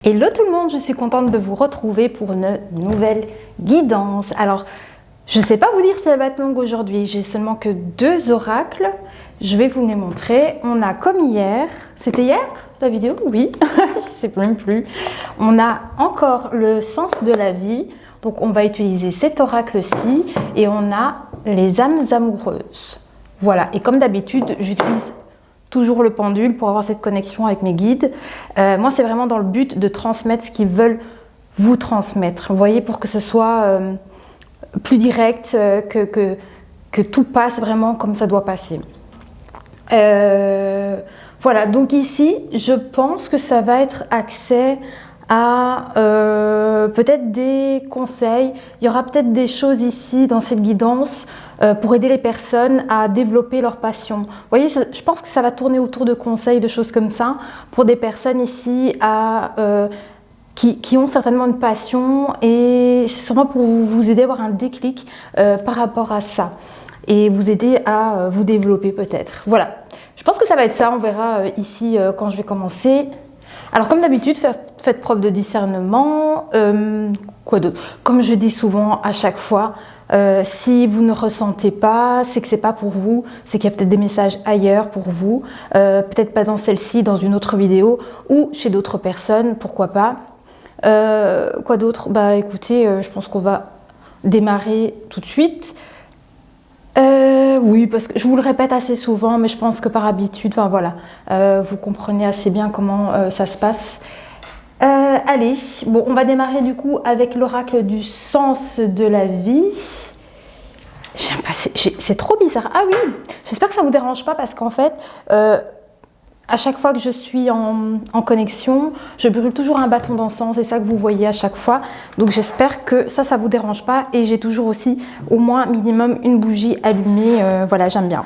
Hello tout le monde, je suis contente de vous retrouver pour une nouvelle guidance. Alors, je ne sais pas vous dire si elle va être longue aujourd'hui, j'ai seulement que 2 oracles. Je vais vous les montrer. On a comme hier, c'était hier la vidéo? Oui, je ne sais même plus. On a encore le sens de la vie, donc on va utiliser cet oracle-ci et on a les âmes amoureuses. Voilà, et comme d'habitude, j'utilise toujours le pendule pour avoir cette connexion avec mes guides. Moi, c'est vraiment dans le but de transmettre ce qu'ils veulent vous transmettre. Vous voyez, pour que ce soit plus direct, que tout passe vraiment comme ça doit passer. Voilà, donc ici, je pense que ça va être accès à peut-être des conseils. Il y aura peut-être des choses ici dans cette guidance pour aider les personnes à développer leur passion. Vous voyez, je pense que ça va tourner autour de conseils, de choses comme ça, pour des personnes ici qui ont certainement une passion, et c'est sûrement pour vous aider à avoir un déclic par rapport à ça et vous aider à vous développer peut-être. Voilà, je pense que ça va être ça, on verra ici quand je vais commencer. Alors comme d'habitude, faites preuve de discernement. Quoi d'autre? Comme je dis souvent à chaque fois, si vous ne ressentez pas, c'est que c'est pas pour vous, c'est qu'il y a peut-être des messages ailleurs pour vous, peut-être pas dans celle-ci, dans une autre vidéo ou chez d'autres personnes, pourquoi pas. Quoi d'autre? Bah écoutez, je pense qu'on va démarrer tout de suite. Oui, parce que je vous le répète assez souvent, mais je pense que par habitude, enfin voilà, vous comprenez assez bien comment ça se passe. Allez, bon, on va démarrer du coup avec l'oracle du sens de la vie. C'est trop bizarre. Ah oui, j'espère que ça ne vous dérange pas parce qu'en fait, à chaque fois que je suis en connexion, je brûle toujours un bâton d'encens, c'est ça que vous voyez à chaque fois. Donc j'espère que ça ne vous dérange pas, et j'ai toujours aussi au moins minimum une bougie allumée, voilà, j'aime bien.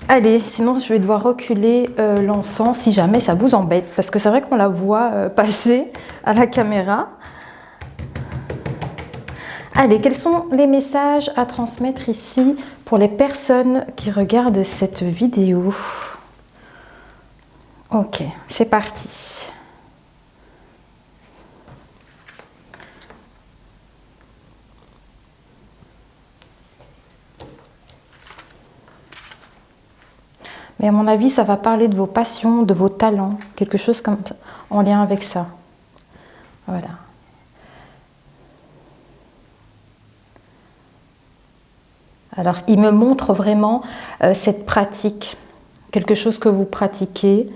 Allez, sinon je vais devoir reculer l'encens si jamais ça vous embête, parce que c'est vrai qu'on la voit passer à la caméra. Allez, quels sont les messages à transmettre ici pour les personnes qui regardent cette vidéo? Ok, c'est parti. Mais à mon avis, ça va parler de vos passions, de vos talents, quelque chose comme ça, en lien avec ça. Voilà. Alors, il me montre vraiment cette pratique, quelque chose que vous pratiquez.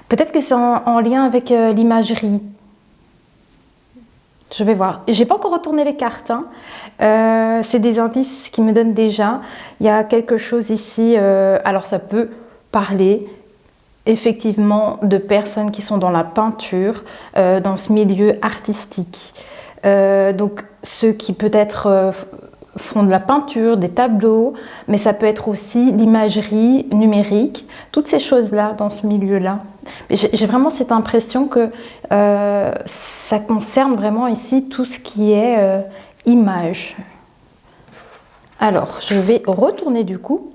Peut-être que c'est en lien avec l'imagerie. Je vais voir. J'ai pas encore retourné les cartes. Hein. C'est des indices qui me donnent déjà. Il y a quelque chose ici. Alors, ça peut parler effectivement de personnes qui sont dans la peinture, dans ce milieu artistique. Donc ceux qui peut-être font de la peinture, des tableaux, mais ça peut être aussi l'imagerie numérique, toutes ces choses-là dans ce milieu-là. J'ai vraiment cette impression que ça concerne vraiment ici tout ce qui est image. Alors, je vais retourner du coup.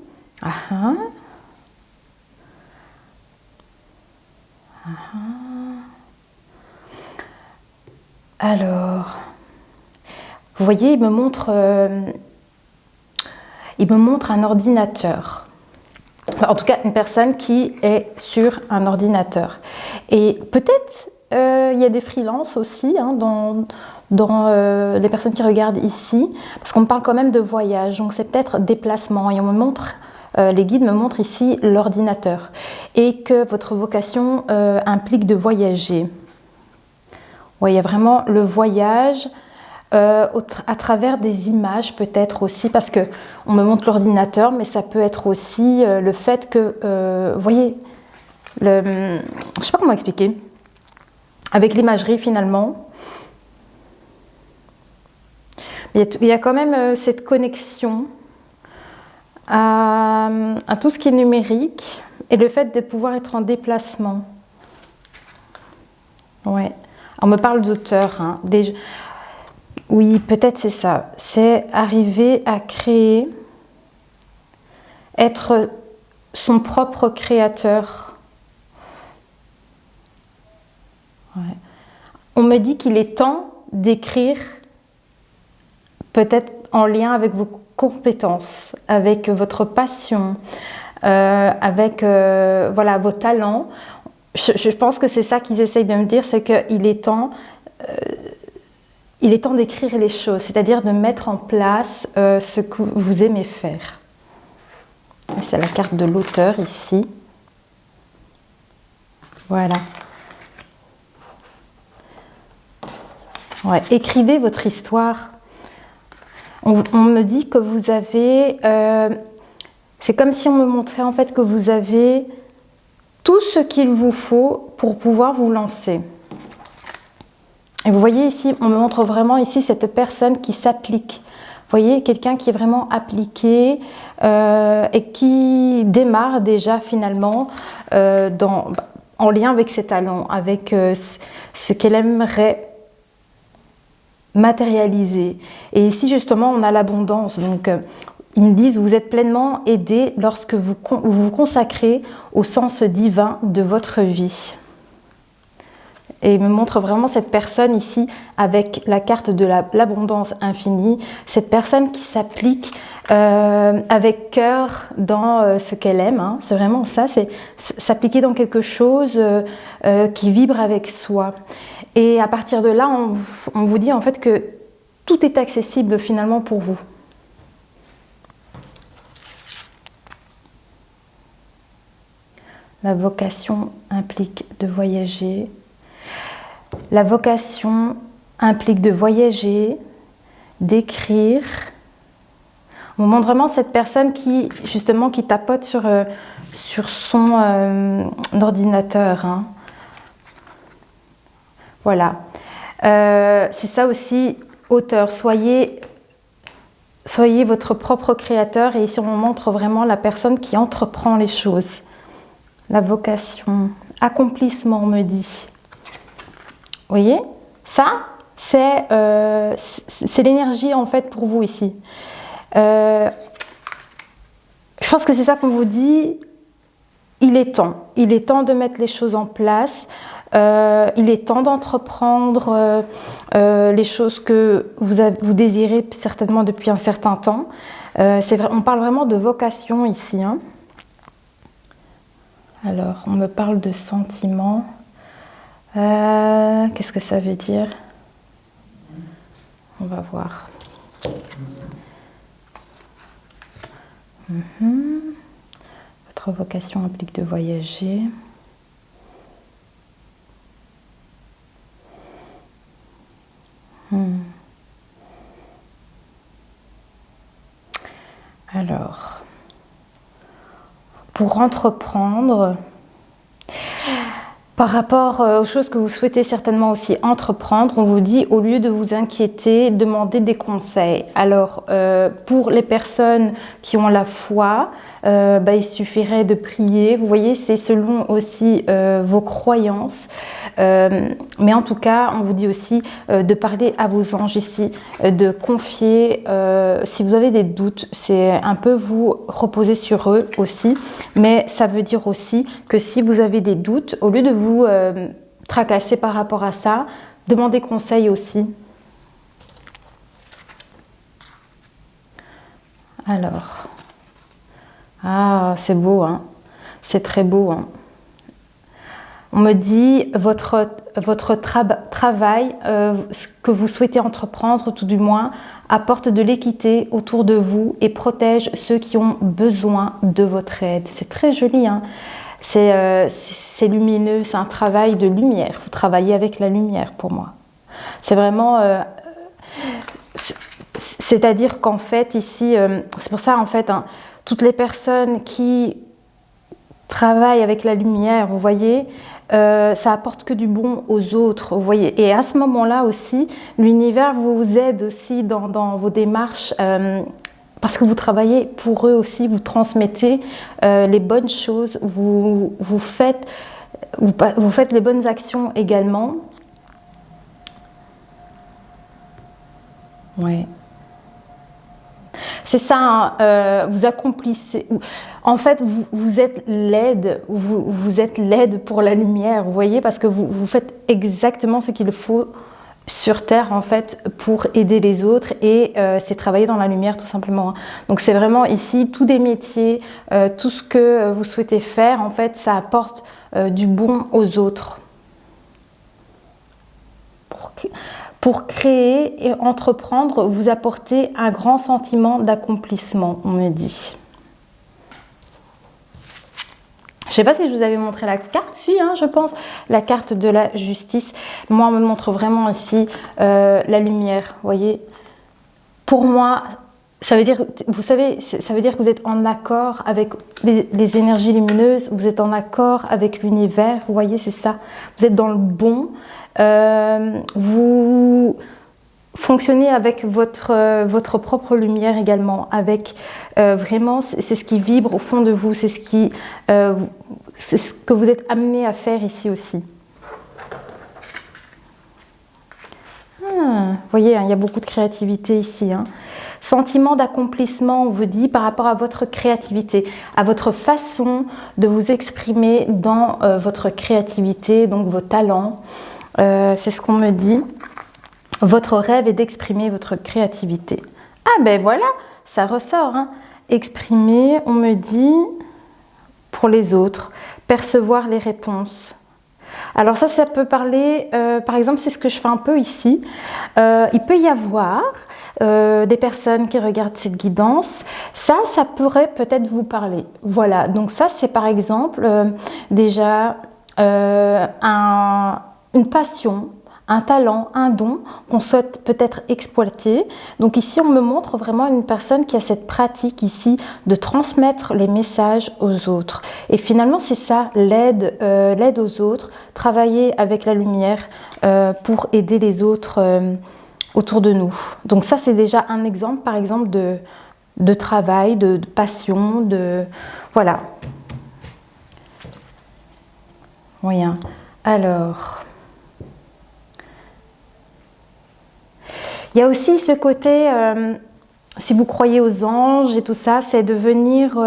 Alors, vous voyez, il me montre un ordinateur. En tout cas, une personne qui est sur un ordinateur. Et peut-être il y a des freelances aussi hein, dans les personnes qui regardent ici, parce qu'on me parle quand même de voyage, donc c'est peut-être déplacement. Et on me montre, les guides me montrent ici l'ordinateur, et que votre vocation implique de voyager. Ouais, il y a vraiment le voyage à travers des images peut-être aussi, parce que on me montre l'ordinateur, mais ça peut être aussi le fait que, vous voyez, je ne sais pas comment expliquer, avec l'imagerie finalement. Il y a quand même cette connexion à tout ce qui est numérique, et le fait de pouvoir être en déplacement. Ouais. On me parle d'auteur. Hein. Oui, peut-être c'est ça. C'est arriver à créer être son propre créateur. Ouais. On me dit qu'il est temps d'écrire, peut-être en lien avec vos compétences, avec votre passion, avec voilà, vos talents. Je pense que c'est ça qu'ils essayent de me dire, c'est qu'il est temps d'écrire les choses, c'est-à-dire de mettre en place ce que vous aimez faire. C'est la carte de l'auteur ici. Voilà. Ouais, écrivez votre histoire. On me dit que vous avez... c'est comme si on me montrait en fait que vous avez tout ce qu'il vous faut pour pouvoir vous lancer. Et vous voyez ici, on me montre vraiment ici cette personne qui s'applique. Vous voyez, quelqu'un qui est vraiment appliqué et qui démarre déjà finalement en lien avec ses talents, avec ce qu'elle aimerait matérialiser. Et ici justement, on a l'abondance. Donc, ils me disent, vous êtes pleinement aidé lorsque vous vous consacrez au sens divin de votre vie. Et il me montre vraiment cette personne ici avec la carte de l'abondance infinie, cette personne qui s'applique avec cœur dans ce qu'elle aime, hein. C'est vraiment ça, c'est s'appliquer dans quelque chose qui vibre avec soi. Et à partir de là, on vous dit en fait que tout est accessible finalement pour vous. La vocation implique de voyager. La vocation implique de voyager, d'écrire. On montre vraiment cette personne qui, justement, qui tapote sur son ordinateur. Hein. Voilà. C'est ça aussi, auteur. Soyez votre propre créateur. Et ici, on montre vraiment la personne qui entreprend les choses. La vocation, accomplissement, on me dit. Vous voyez, ça, c'est l'énergie en fait pour vous ici. Je pense que c'est ça qu'on vous dit. Il est temps de mettre les choses en place. Il est temps d'entreprendre les choses que vous désirez certainement depuis un certain temps. On parle vraiment de vocation ici. Hein. Alors, on me parle de sentiments. Qu'est-ce que ça veut dire? On va voir. Votre vocation implique de voyager. Alors, pour entreprendre, par rapport aux choses que vous souhaitez certainement aussi entreprendre, on vous dit, au lieu de vous inquiéter, demandez des conseils. Alors, pour les personnes qui ont la foi, il suffirait de prier. Vous voyez, c'est selon aussi vos croyances. Mais en tout cas, on vous dit aussi de parler à vos anges ici, de confier. Si vous avez des doutes, c'est un peu vous reposer sur eux aussi. Mais ça veut dire aussi que si vous avez des doutes, au lieu de vous tracasser par rapport à ça, demandez conseil aussi. Alors, c'est beau, hein. C'est très beau, hein. On me dit votre travail, ce que vous souhaitez entreprendre, tout du moins, apporte de l'équité autour de vous et protège ceux qui ont besoin de votre aide. C'est très joli, hein. C'est lumineux, c'est un travail de lumière. Vous travaillez avec la lumière pour moi. C'est vraiment... c'est-à-dire qu'en fait, ici, c'est pour ça, en fait, hein, toutes les personnes qui travaillent avec la lumière, vous voyez, ça apporte que du bon aux autres, vous voyez. Et à ce moment-là aussi, l'univers vous aide aussi dans vos démarches, parce que vous travaillez pour eux aussi, vous transmettez les bonnes choses, vous faites les bonnes actions également. Ouais. C'est ça, hein, vous accomplissez. En fait, vous êtes l'aide, vous êtes l'aide pour la lumière, vous voyez, parce que vous faites exactement ce qu'il faut sur Terre, en fait, pour aider les autres, et c'est travailler dans la lumière, tout simplement. Donc, c'est vraiment ici, tous des métiers, tout ce que vous souhaitez faire, en fait, ça apporte du bon aux autres. Pour créer et entreprendre, vous apportez un grand sentiment d'accomplissement, on me dit. Je ne sais pas si je vous avais montré la carte, si, hein, je pense, la carte de la justice. Moi, on me montre vraiment ici la lumière, vous voyez. Pour moi, ça veut dire, vous savez, ça veut dire que vous êtes en accord avec les énergies lumineuses, vous êtes en accord avec l'univers, vous voyez, c'est ça. Vous êtes dans le bon, vous fonctionnez avec votre propre lumière également, avec vraiment, c'est ce qui vibre au fond de vous, c'est ce que vous êtes amené à faire ici aussi. Vous voyez, hein, il y a beaucoup de créativité ici. Hein. Sentiment d'accomplissement, on vous dit, par rapport à votre créativité, à votre façon de vous exprimer dans votre créativité, donc vos talents. C'est ce qu'on me dit. Votre rêve est d'exprimer votre créativité. Ah ben voilà, ça ressort. Hein. Exprimer, on me dit, pour les autres, percevoir les réponses. Alors ça peut parler, par exemple, c'est ce que je fais un peu ici. Il peut y avoir des personnes qui regardent cette guidance. Ça pourrait peut-être vous parler. Voilà, donc ça c'est par exemple déjà une passion, un talent, un don qu'on souhaite peut-être exploiter. Donc ici, on me montre vraiment une personne qui a cette pratique ici de transmettre les messages aux autres. Et finalement, c'est ça, l'aide aux autres, travailler avec la lumière pour aider les autres autour de nous. Donc ça, c'est déjà un exemple, par exemple, de travail, de passion, voilà. Oui, hein. Alors... Il y a aussi ce côté, si vous croyez aux anges et tout ça, c'est de venir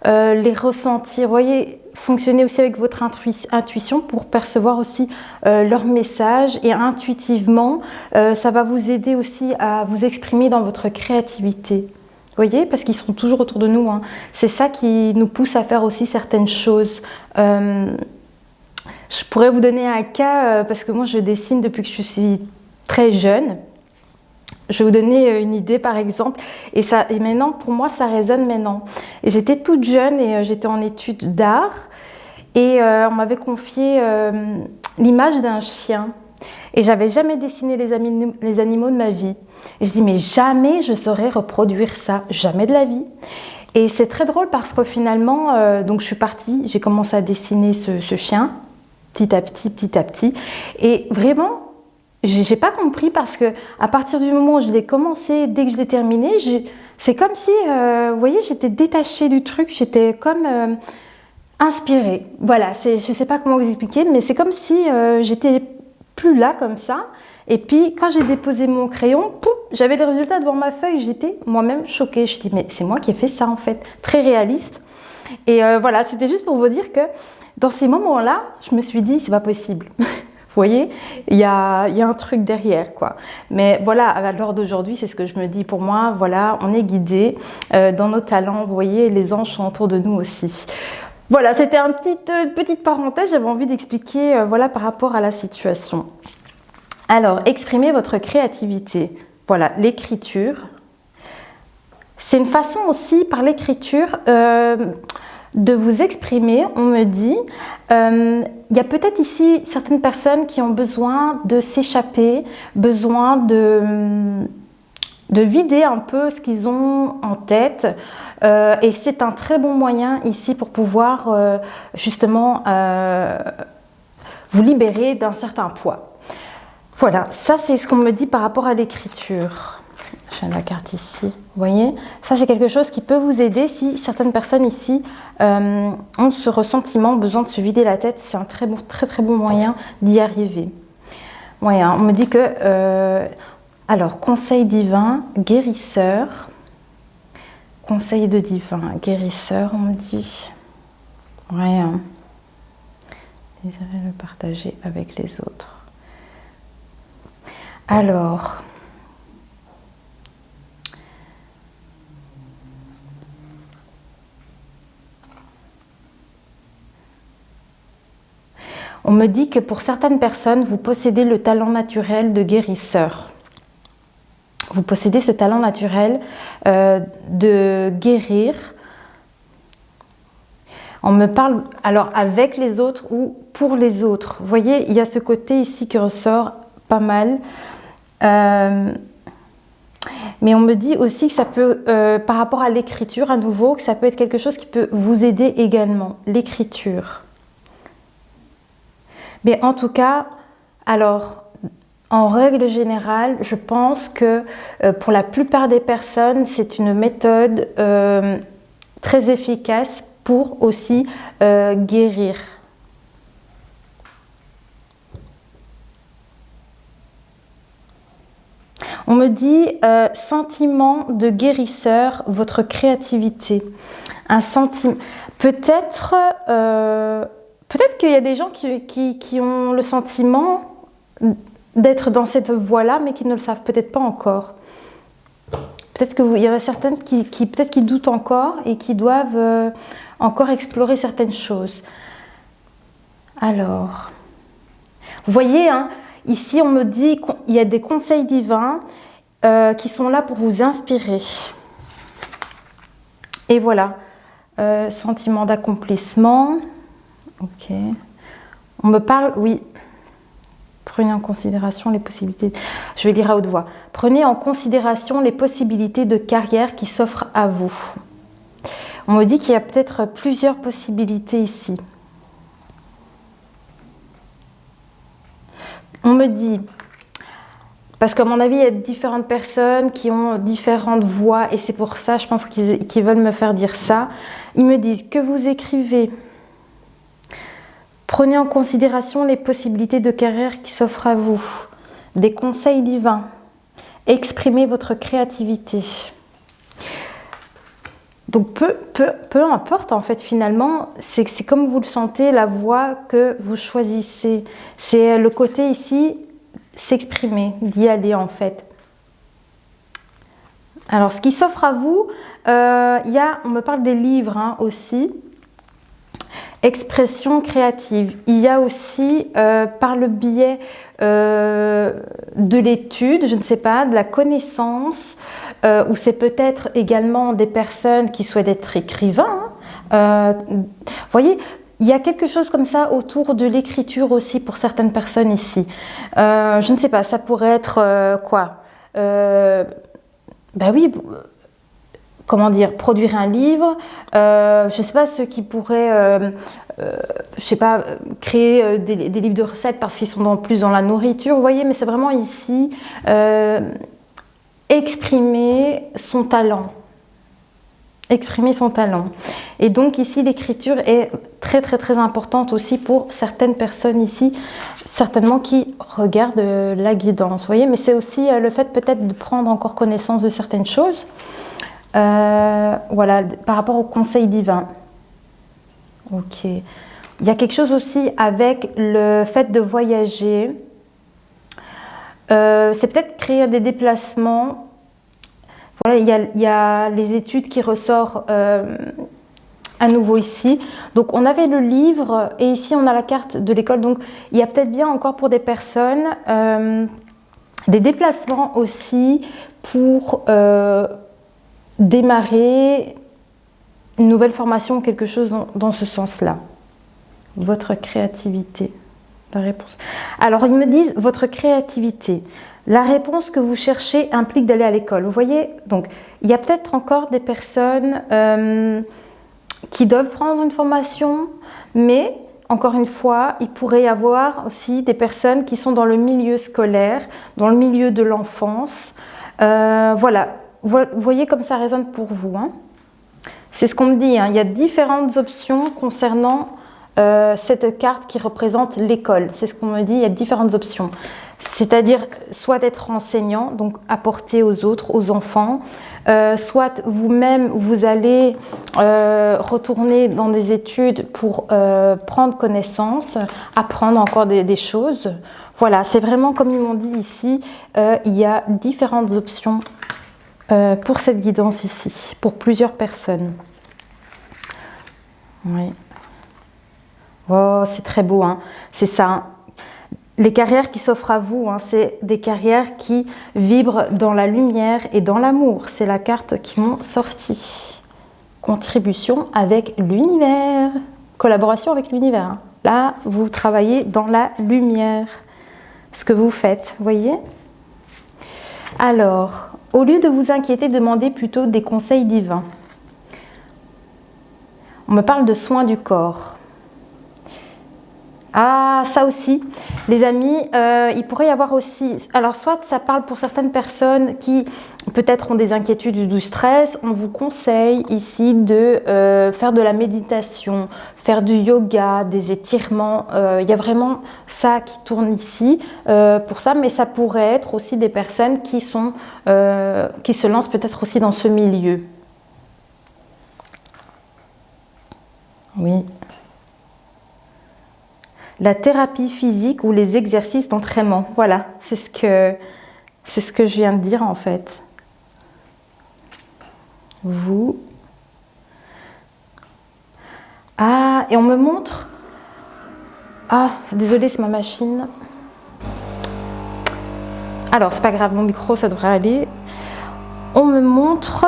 les ressentir. Vous voyez, fonctionner aussi avec votre intuition pour percevoir aussi leur message. Et intuitivement, ça va vous aider aussi à vous exprimer dans votre créativité. Vous voyez, parce qu'ils sont toujours autour de nous. Hein. C'est ça qui nous pousse à faire aussi certaines choses. Je pourrais vous donner un cas, parce que moi je dessine depuis que je suis très jeune. Je vais vous donner une idée par exemple, et maintenant pour moi ça résonne maintenant. Et j'étais toute jeune et j'étais en études d'art et on m'avait confié l'image d'un chien et j'avais jamais dessiné les animaux de ma vie. Et je dis mais jamais je saurais reproduire ça, jamais de la vie. Et c'est très drôle parce que finalement, donc je suis partie, j'ai commencé à dessiner ce chien petit à petit et vraiment j'ai pas compris parce que à partir du moment où je l'ai commencé, dès que je l'ai terminé, c'est comme si, vous voyez, j'étais détachée du truc, j'étais comme inspirée. Voilà, je sais pas comment vous expliquer, mais c'est comme si j'étais plus là comme ça. Et puis quand j'ai déposé mon crayon, pouf, j'avais les résultats devant ma feuille, j'étais moi-même choquée. Je dis mais c'est moi qui ai fait ça en fait, très réaliste. Et voilà, c'était juste pour vous dire que dans ces moments-là, je me suis dit c'est pas possible. Vous voyez, il y a un truc derrière, quoi. Mais voilà, à l'heure d'aujourd'hui, c'est ce que je me dis. Pour moi, voilà, on est guidé dans nos talents. Vous voyez, les anges sont autour de nous aussi. Voilà, c'était une petite parenthèse. J'avais envie d'expliquer, voilà, par rapport à la situation. Alors, exprimer votre créativité. Voilà, l'écriture. C'est une façon aussi, par l'écriture, de vous exprimer, on me dit. Il y a peut-être ici certaines personnes qui ont besoin de s'échapper, besoin de vider un peu ce qu'ils ont en tête. Et c'est un très bon moyen ici pour pouvoir justement vous libérer d'un certain poids. Voilà, ça c'est ce qu'on me dit par rapport à l'écriture. J'ai la carte ici, vous voyez, ça c'est quelque chose qui peut vous aider si certaines personnes ici ont ce ressentiment, besoin de se vider la tête. C'est un très bon moyen d'y arriver. Ouais, hein, on me dit que alors conseil divin, guérisseur, conseil de divin, guérisseur, on me dit. Ouais, hein. Désirer le partager avec les autres. Alors, on me dit que pour certaines personnes, vous possédez le talent naturel de guérisseur. Vous possédez ce talent naturel de guérir. On me parle alors avec les autres ou pour les autres. Vous voyez, il y a ce côté ici qui ressort pas mal. Mais on me dit aussi que ça peut, par rapport à l'écriture à nouveau, que ça peut être quelque chose qui peut vous aider également, l'écriture. Mais en tout cas, alors, en règle générale, je pense que pour la plupart des personnes, c'est une méthode très efficace pour aussi guérir. On me dit sentiment de guérisseur, votre créativité. Un sentiment. Peut-être qu'il y a des gens qui ont le sentiment d'être dans cette voie-là, mais qui ne le savent peut-être pas encore. Peut-être qu'il y en a certaines peut-être qui doutent encore et qui doivent encore explorer certaines choses. Alors, vous voyez, hein, ici on me dit qu'il y a des conseils divins qui sont là pour vous inspirer. Et voilà, sentiment d'accomplissement. Ok. On me parle, oui. Prenez en considération les possibilités. Je vais lire à haute voix. Prenez en considération les possibilités de carrière qui s'offrent à vous. On me dit qu'il y a peut-être plusieurs possibilités ici. On me dit, parce qu'à mon avis, il y a différentes personnes qui ont différentes voix et c'est pour ça, je pense qu'ils veulent me faire dire ça. Ils me disent que vous écrivez. Prenez en considération les possibilités de carrière qui s'offrent à vous. Des conseils divins. Exprimez votre créativité. Donc peu importe en fait finalement, c'est comme vous le sentez, la voie que vous choisissez. C'est le côté ici, s'exprimer, d'y aller en fait. Alors ce qui s'offre à vous, on me parle des livres hein, aussi. Expression créative. Il y a aussi par le biais de l'étude, je ne sais pas, de la connaissance, ou c'est peut-être également des personnes qui souhaitent être écrivains. Vous voyez, il y a quelque chose comme ça autour de l'écriture aussi pour certaines personnes ici. Je ne sais pas, ça pourrait être quoi ben oui, comment dire, produire un livre. Je ne sais pas, ceux qui pourraient, je sais pas, créer des livres de recettes parce qu'ils sont plus dans la nourriture, vous voyez, mais c'est vraiment ici exprimer son talent. Exprimer son talent. Et donc ici, l'écriture est très très très importante aussi pour certaines personnes ici, certainement qui regardent la guidance, vous voyez, mais c'est aussi le fait peut-être de prendre encore connaissance de certaines choses. Voilà, par rapport au conseil divin. Ok. Il y a quelque chose aussi avec le fait de voyager. C'est peut-être créer des déplacements. Voilà, il y a les études qui ressortent à nouveau ici. Donc on avait le livre et ici on a la carte de l'école. Donc il y a peut-être bien encore pour des personnes des déplacements aussi pour démarrer une nouvelle formation ou quelque chose dans ce sens-là. Votre créativité. La réponse. Alors, ils me disent votre créativité. La réponse que vous cherchez implique d'aller à l'école. Vous voyez, donc, il y a peut-être encore des personnes qui doivent prendre une formation, mais, encore une fois, il pourrait y avoir aussi des personnes qui sont dans le milieu scolaire, dans le milieu de l'enfance. Voilà. Vous voyez comme ça résonne pour vous. Hein. C'est ce qu'on me dit. Hein. Il y a différentes options concernant cette carte qui représente l'école. C'est ce qu'on me dit. Il y a différentes options. C'est-à-dire soit d'être enseignant, donc apporter aux autres, aux enfants, soit vous-même, vous allez retourner dans des études pour prendre connaissance, apprendre encore des choses. Voilà, c'est vraiment comme ils m'ont dit ici, il y a différentes options pour cette guidance ici, pour plusieurs personnes. Oui. Oh, c'est très beau, hein. C'est ça, hein. Les carrières qui s'offrent à vous, hein, c'est des carrières qui vibrent dans la lumière et dans l'amour. C'est la carte qui m'ont sorti. Contribution avec l'univers. Collaboration avec l'univers. Hein. Là, vous travaillez dans la lumière. Ce que vous faites, voyez? Alors, au lieu de vous inquiéter, demandez plutôt des conseils divins. On me parle de soins du corps. Ah, ça aussi, les amis, il pourrait y avoir aussi, alors soit ça parle pour certaines personnes qui peut-être ont des inquiétudes ou du stress, on vous conseille ici de faire de la méditation, faire du yoga, des étirements, il y a vraiment ça qui tourne ici pour ça, mais ça pourrait être aussi des personnes qui se lancent peut-être aussi dans ce milieu. Oui. La thérapie physique ou les exercices d'entraînement. Voilà, c'est ce que je viens de dire en fait. Vous. Ah, et on me montre. Ah, désolée, c'est ma machine. Alors, c'est pas grave, mon micro, ça devrait aller. On me montre.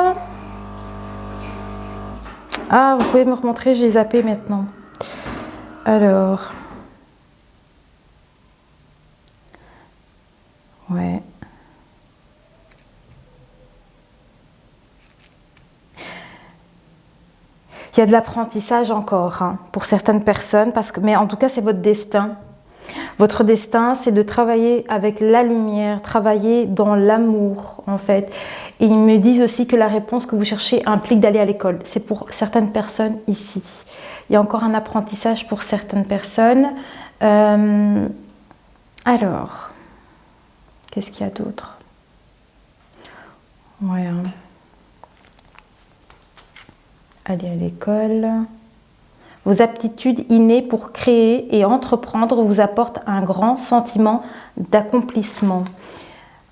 Ah, vous pouvez me remontrer, j'ai zappé maintenant. Alors. Ouais. Il y a de l'apprentissage encore hein, pour certaines personnes, mais en tout cas, c'est votre destin. Votre destin, c'est de travailler avec la lumière, travailler dans l'amour, en fait. Et ils me disent aussi que la réponse que vous cherchez implique d'aller à l'école. C'est pour certaines personnes ici. Il y a encore un apprentissage pour certaines personnes. Alors... Qu'est-ce qu'il y a d'autre? Ouais. Hein. Aller à l'école. Vos aptitudes innées pour créer et entreprendre vous apportent un grand sentiment d'accomplissement.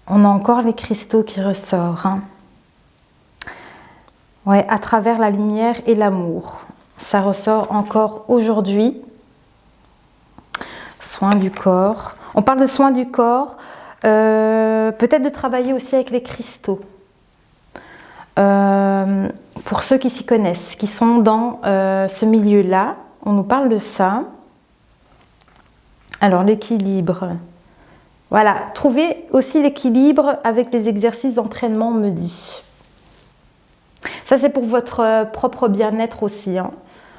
On a encore les cristaux qui ressortent. Hein. Ouais, à travers la lumière et l'amour. Ça ressort encore aujourd'hui. Soins du corps. On parle de soins du corps. Peut-être de travailler aussi avec les cristaux. Pour ceux qui s'y connaissent, qui sont dans ce milieu-là, on nous parle de ça. Alors l'équilibre. Voilà, trouvez aussi l'équilibre avec les exercices d'entraînement, on me dit. Ça c'est pour votre propre bien-être aussi, hein,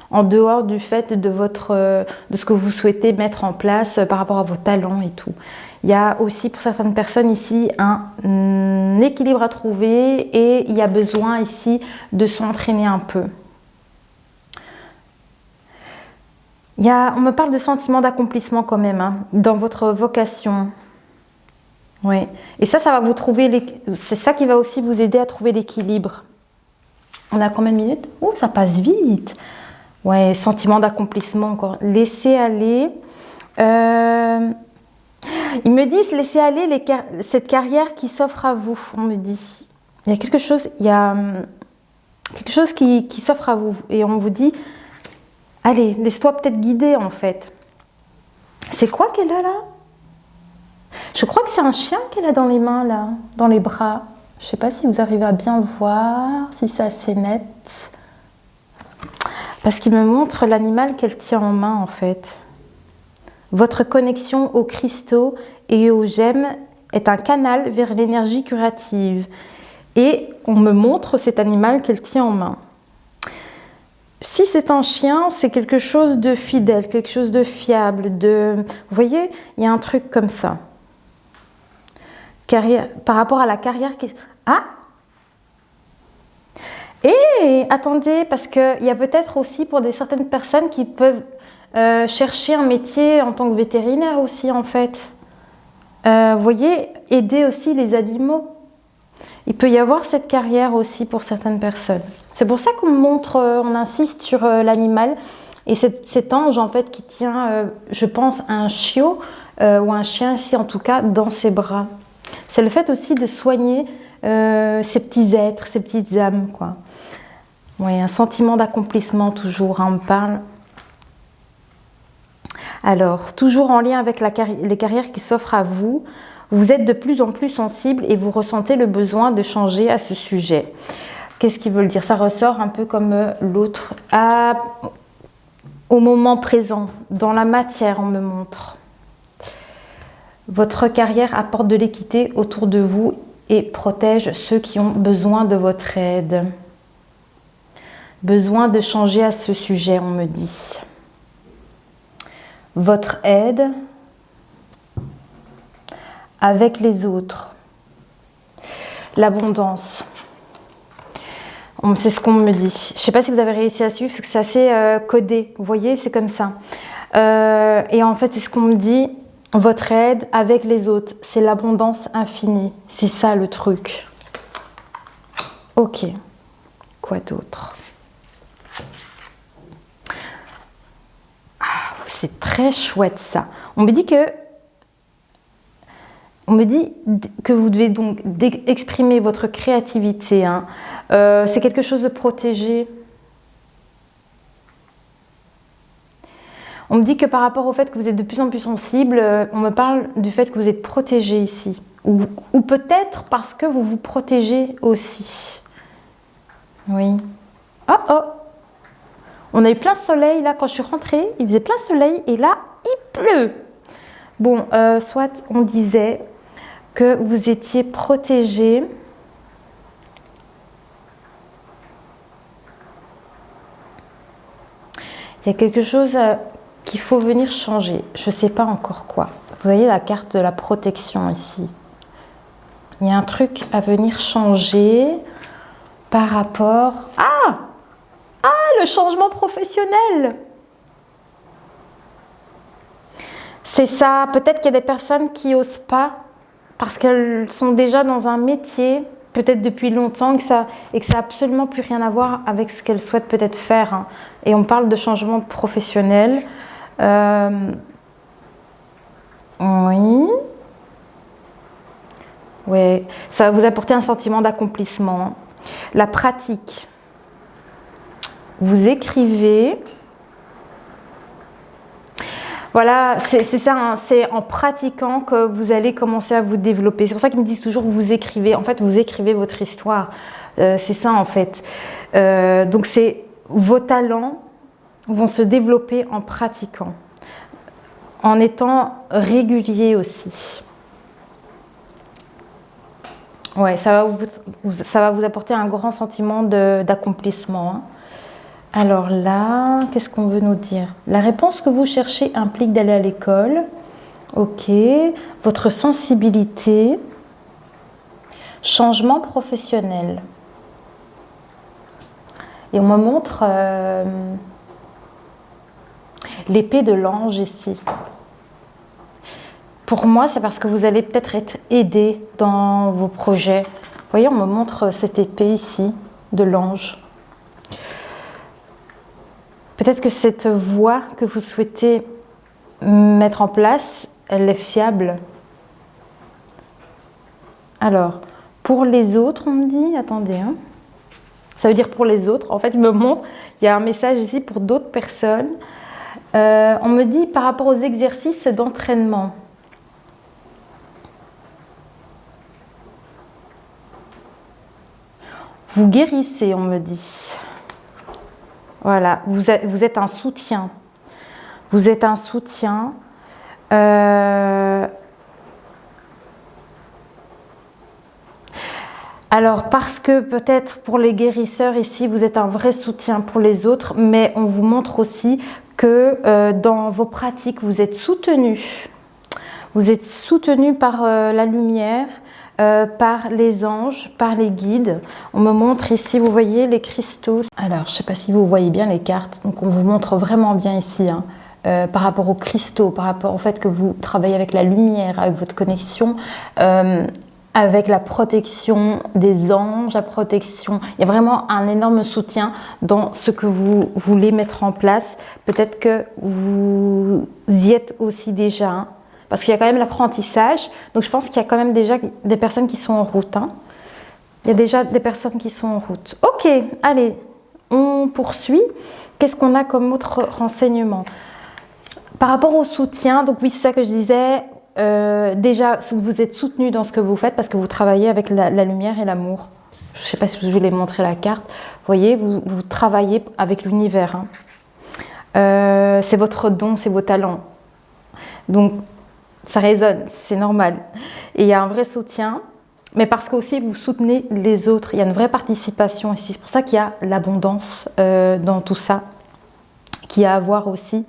en dehors du fait de ce que vous souhaitez mettre en place par rapport à vos talents et tout. Il y a aussi pour certaines personnes ici un équilibre à trouver et il y a besoin ici de s'entraîner un peu. On me parle de sentiment d'accomplissement quand même, hein, dans votre vocation. Oui. Et ça va vous trouver, c'est ça qui va aussi vous aider à trouver l'équilibre. On a combien de minutes? Oh, ça passe vite. Ouais, sentiment d'accomplissement encore. Laissez aller. Ils me disent, laissez aller cette carrière qui s'offre à vous, on me dit. Il y a quelque chose qui s'offre à vous. Et on vous dit, allez, laisse-toi peut-être guider en fait. C'est quoi qu'elle a là? Je crois que c'est un chien qu'elle a dans les mains là, dans les bras. Je ne sais pas si vous arrivez à bien voir, si c'est assez net. Parce qu'il me montre l'animal qu'elle tient en main en fait. Votre connexion aux cristaux et aux gemmes est un canal vers l'énergie curative. Et on me montre cet animal qu'elle tient en main. Si c'est un chien, c'est quelque chose de fidèle, quelque chose de fiable. Vous voyez, il y a un truc comme ça. Par rapport à la carrière... Ah! Et attendez, parce qu'il y a peut-être aussi pour certaines personnes qui peuvent chercher un métier en tant que vétérinaire aussi en fait. Vous voyez, aider aussi les animaux. Il peut y avoir cette carrière aussi pour certaines personnes. C'est pour ça qu'on montre, on insiste sur l'animal et cet ange en fait qui tient, je pense, un chiot ou un chien ici en tout cas dans ses bras. C'est le fait aussi de soigner ces petits êtres, ces petites âmes, quoi. Oui, un sentiment d'accomplissement toujours, hein, on me parle. Alors, toujours en lien avec les carrières qui s'offrent à vous, vous êtes de plus en plus sensible et vous ressentez le besoin de changer à ce sujet. Qu'est-ce qu'ils veulent dire? Ça ressort un peu comme l'autre. Au moment présent, dans la matière, on me montre. Votre carrière apporte de l'équité autour de vous et protège ceux qui ont besoin de votre aide. Besoin de changer à ce sujet, on me dit. Votre aide avec les autres. L'abondance. C'est ce qu'on me dit. Je ne sais pas si vous avez réussi à suivre, parce que c'est assez codé. Vous voyez, c'est comme ça. Et en fait, c'est ce qu'on me dit. Votre aide avec les autres, c'est l'abondance infinie. C'est ça le truc. Ok. Quoi d'autre? Ah, c'est très chouette ça. On me dit que vous devez donc exprimer votre créativité. Hein. C'est quelque chose de protégé. On me dit que par rapport au fait que vous êtes de plus en plus sensible, on me parle du fait que vous êtes protégé ici. Ou peut-être parce que vous vous protégez aussi. Oui. Oh oh! On a eu plein soleil là quand je suis rentrée. Il faisait plein soleil et là, il pleut. Bon, soit on disait que vous étiez protégé. Il y a quelque chose qu'il faut venir changer. Je ne sais pas encore quoi. Vous voyez la carte de la protection ici. Il y a un truc à venir changer par rapport... Ah, le changement professionnel. C'est ça. Peut-être qu'il y a des personnes qui n'osent pas parce qu'elles sont déjà dans un métier, peut-être depuis longtemps, et que ça n'a absolument plus rien à voir avec ce qu'elles souhaitent peut-être faire. Hein. Et on parle de changement professionnel. Oui. Oui. Ça va vous apporter un sentiment d'accomplissement. La pratique. Vous écrivez. Voilà, c'est ça, hein, c'est en pratiquant que vous allez commencer à vous développer. C'est pour ça qu'ils me disent toujours vous écrivez. En fait, vous écrivez votre histoire. C'est ça en fait. Donc vos talents vont se développer en pratiquant, en étant régulier aussi. Ouais, ça va vous apporter un grand sentiment d'accomplissement. Hein. Alors là, qu'est-ce qu'on veut nous dire? La réponse que vous cherchez implique d'aller à l'école. Ok. Votre sensibilité. Changement professionnel. Et on me montre l'épée de l'ange ici. Pour moi, c'est parce que vous allez peut-être être aidé dans vos projets. Vous voyez, on me montre cette épée ici de l'ange. Peut-être que cette voie que vous souhaitez mettre en place, elle est fiable. Alors, pour les autres, on me dit, attendez, hein. Ça veut dire pour les autres. En fait, il me montre, il y a un message ici pour d'autres personnes. On me dit par rapport aux exercices d'entraînement. Vous guérissez, on me dit. Voilà, vous êtes un soutien. Vous êtes un soutien. Alors, parce que peut-être pour les guérisseurs ici, vous êtes un vrai soutien pour les autres, mais on vous montre aussi que dans vos pratiques, vous êtes soutenu. Vous êtes soutenu par la lumière, par les anges, par les guides. On me montre ici, vous voyez, les cristaux. Alors, je ne sais pas si vous voyez bien les cartes. Donc, on vous montre vraiment bien ici, hein, par rapport aux cristaux, par rapport au fait que vous travaillez avec la lumière, avec votre connexion. avec la protection des anges, la protection. Il y a vraiment un énorme soutien dans ce que vous voulez mettre en place. Peut-être que vous y êtes aussi déjà, hein, parce qu'il y a quand même l'apprentissage. Donc je pense qu'il y a quand même déjà des personnes qui sont en route. Hein. Il y a déjà des personnes qui sont en route. Ok, allez, on poursuit. Qu'est-ce qu'on a comme autre renseignement? Par rapport au soutien, donc oui, c'est ça que je disais. Déjà, vous êtes soutenu dans ce que vous faites parce que vous travaillez avec la lumière et l'amour. Je ne sais pas si je voulais montrer la carte. Vous voyez, vous travaillez avec l'univers. Hein. C'est votre don, c'est vos talents. Donc, ça résonne, c'est normal. Et il y a un vrai soutien, mais parce que aussi vous soutenez les autres. Il y a une vraie participation ici. C'est pour ça qu'il y a l'abondance dans tout ça, qui a à voir aussi.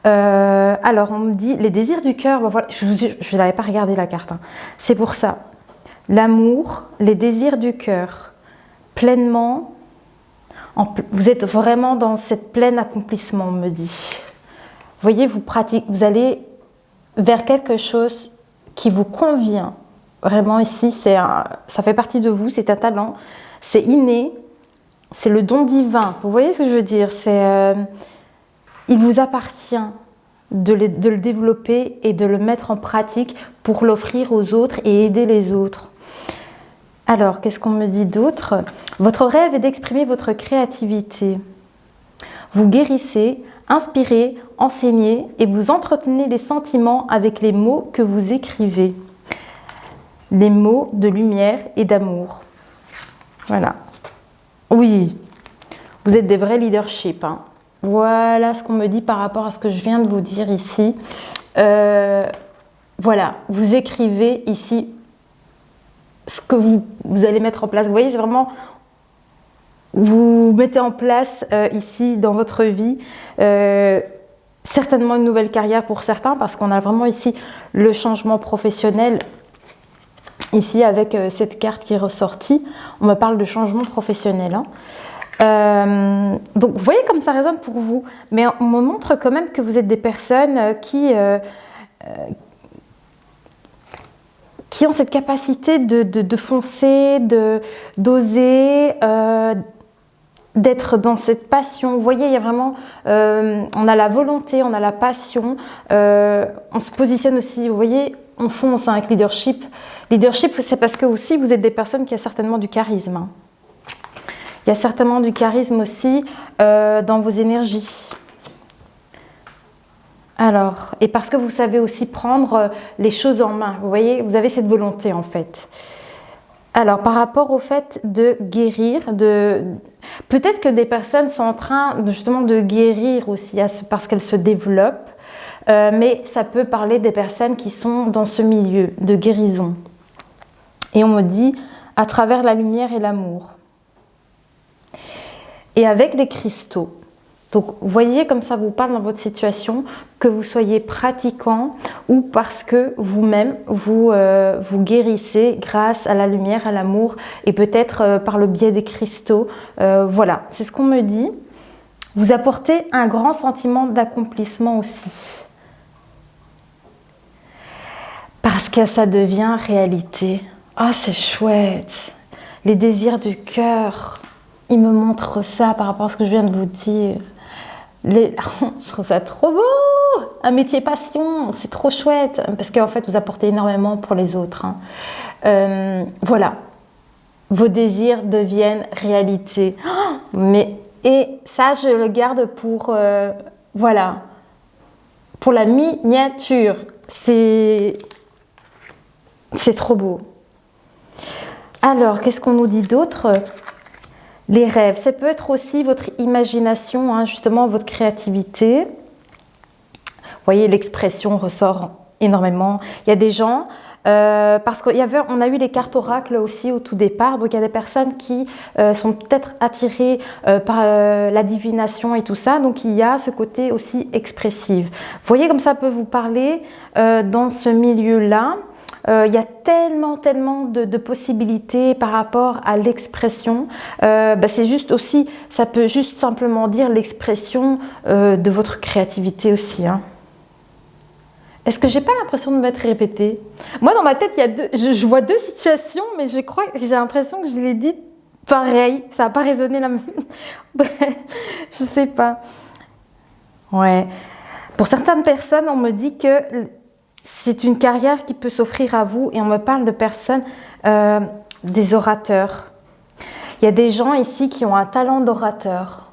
Alors, on me dit les désirs du cœur. Ben voilà, je ne l'avais pas regardé la carte. Hein. C'est pour ça. L'amour, les désirs du cœur, pleinement. Vous êtes vraiment dans cette plein accomplissement, on me dit. Vous voyez, vous allez vers quelque chose qui vous convient. Vraiment ici, ça fait partie de vous, c'est un talent, c'est inné, c'est le don divin. Vous voyez ce que je veux dire? Il vous appartient de le développer et de le mettre en pratique pour l'offrir aux autres et aider les autres. Alors, qu'est-ce qu'on me dit d'autre? Votre rêve est d'exprimer votre créativité. Vous guérissez, inspirez, enseignez et vous entretenez les sentiments avec les mots que vous écrivez. Les mots de lumière et d'amour. Voilà. Oui, vous êtes des vrais leaderships. Hein. Voilà ce qu'on me dit par rapport à ce que je viens de vous dire ici. Voilà, vous écrivez ici ce que vous allez mettre en place. Vous voyez, c'est vraiment... Vous mettez en place ici dans votre vie certainement une nouvelle carrière pour certains parce qu'on a vraiment ici le changement professionnel. Ici avec cette carte qui est ressortie, on me parle de changement professionnel. Hein. Donc vous voyez comme ça résonne pour vous, mais on me montre quand même que vous êtes des personnes qui ont cette capacité de foncer, d'oser, d'être dans cette passion. Vous voyez, il y a vraiment, on a la volonté, on a la passion, on se positionne aussi, vous voyez, on fonce hein, avec leadership. Leadership, c'est parce que aussi vous êtes des personnes qui ont certainement du charisme. Hein. Il y a certainement du charisme aussi dans vos énergies. Alors, et parce que vous savez aussi prendre les choses en main. Vous voyez, vous avez cette volonté en fait. Alors, par rapport au fait de guérir, peut-être que des personnes sont en train justement de guérir aussi parce qu'elles se développent. Mais ça peut parler des personnes qui sont dans ce milieu de guérison. Et on me dit à travers la lumière et l'amour. Et avec des cristaux. Donc, vous voyez comme ça vous parle dans votre situation, que vous soyez pratiquant ou parce que vous-même, vous guérissez grâce à la lumière, à l'amour et peut-être par le biais des cristaux. Voilà, c'est ce qu'on me dit. Vous apportez un grand sentiment d'accomplissement aussi. Parce que ça devient réalité. Ah, c'est chouette. Les désirs du cœur, ils me montrent ça par rapport à ce que je viens de vous dire. Je trouve ça trop beau. Un métier passion, c'est trop chouette. Parce qu'en fait, vous apportez énormément pour les autres. Hein. Voilà. Vos désirs deviennent réalité. Et ça, je le garde pour... voilà. Pour la miniature. C'est trop beau. Alors, qu'est-ce qu'on nous dit d'autre? Les rêves, ça peut être aussi votre imagination, hein, justement votre créativité. Vous voyez, l'expression ressort énormément. Il y a des gens, parce qu'on a eu les cartes oracles aussi au tout départ, donc il y a des personnes qui sont peut-être attirées par la divination et tout ça, donc il y a ce côté aussi expressif. Vous voyez comme ça peut vous parler dans ce milieu-là. Il y a tellement de possibilités par rapport à l'expression. C'est juste aussi, ça peut juste simplement dire l'expression de votre créativité aussi. Hein. Est-ce que j'ai pas l'impression de m'être répétée? Moi, dans ma tête, il y a je vois deux situations, mais je crois que j'ai l'impression que je l'ai dit pareil. Ça n'a pas résonné la même. Bref, je sais pas. Ouais. Pour certaines personnes, on me dit que c'est une carrière qui peut s'offrir à vous, et on me parle de personnes, des orateurs. Il y a des gens ici qui ont un talent d'orateur.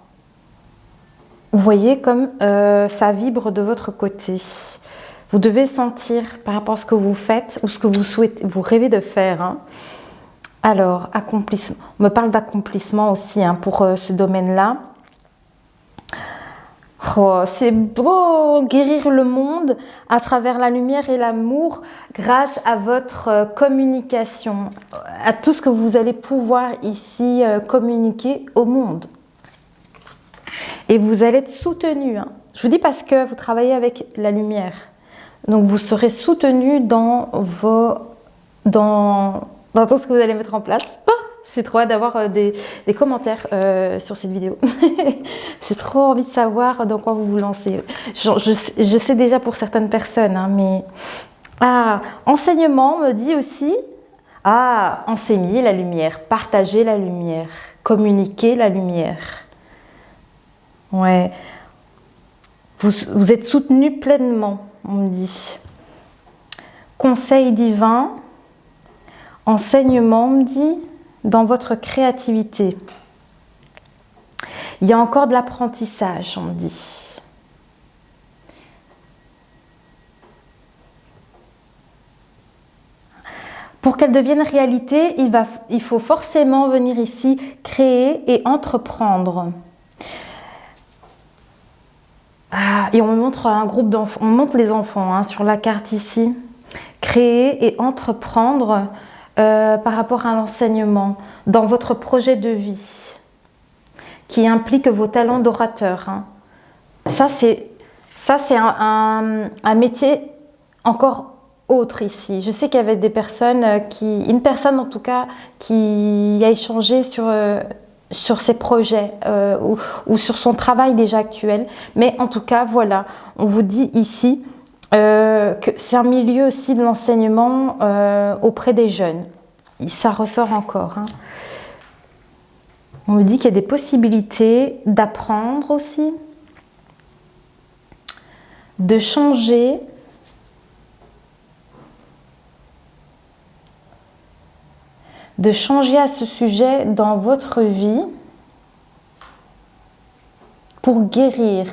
Vous voyez comme ça vibre de votre côté. Vous devez sentir par rapport à ce que vous faites ou ce que vous souhaitez, vous rêvez de faire. Hein. Alors, accomplissement. On me parle d'accomplissement aussi hein, pour ce domaine-là. Oh, c'est beau, guérir le monde à travers la lumière et l'amour grâce à votre communication, à tout ce que vous allez pouvoir ici communiquer au monde. Et vous allez être soutenu. Hein. Je vous dis parce que vous travaillez avec la lumière. Donc vous serez soutenu dans tout ce que vous allez mettre en place. Oh, j'ai trop hâte d'avoir des commentaires sur cette vidéo. J'ai trop envie de savoir dans quoi vous vous lancez. Je sais déjà pour certaines personnes, hein, mais... Ah, enseignement me dit aussi... Ah, enseigner la lumière, partager la lumière, communiquer la lumière. Ouais. Vous êtes soutenu pleinement, on me dit. Conseil divin, enseignement, on me dit, dans votre créativité. Il y a encore de l'apprentissage, on me dit. Pour qu'elle devienne réalité, il faut forcément venir ici créer et entreprendre. Ah, et on me montre un groupe d'enfants, on montre les enfants hein, sur la carte ici. Créer et entreprendre par rapport à l'enseignement dans votre projet de vie qui implique vos talents d'orateur. Hein. Ça, c'est un métier encore autre ici. Je sais qu'il y avait des personnes une personne en tout cas qui a échangé sur ses projets ou sur son travail déjà actuel. Mais en tout cas, voilà, on vous dit ici que c'est un milieu aussi de l'enseignement auprès des jeunes. Ça ressort encore. Hein. On me dit qu'il y a des possibilités d'apprendre aussi, de changer, à ce sujet dans votre vie pour guérir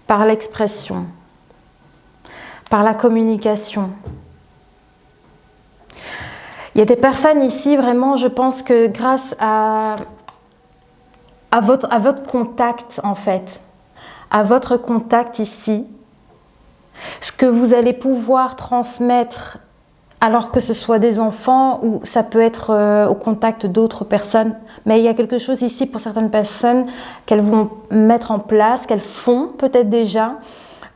par l'expression, par la communication. Il y a des personnes ici, vraiment, je pense que grâce à votre contact, en fait, à votre contact ici, ce que vous allez pouvoir transmettre, alors que ce soit des enfants ou ça peut être au contact d'autres personnes, mais il y a quelque chose ici pour certaines personnes qu'elles vont mettre en place, qu'elles font peut-être déjà.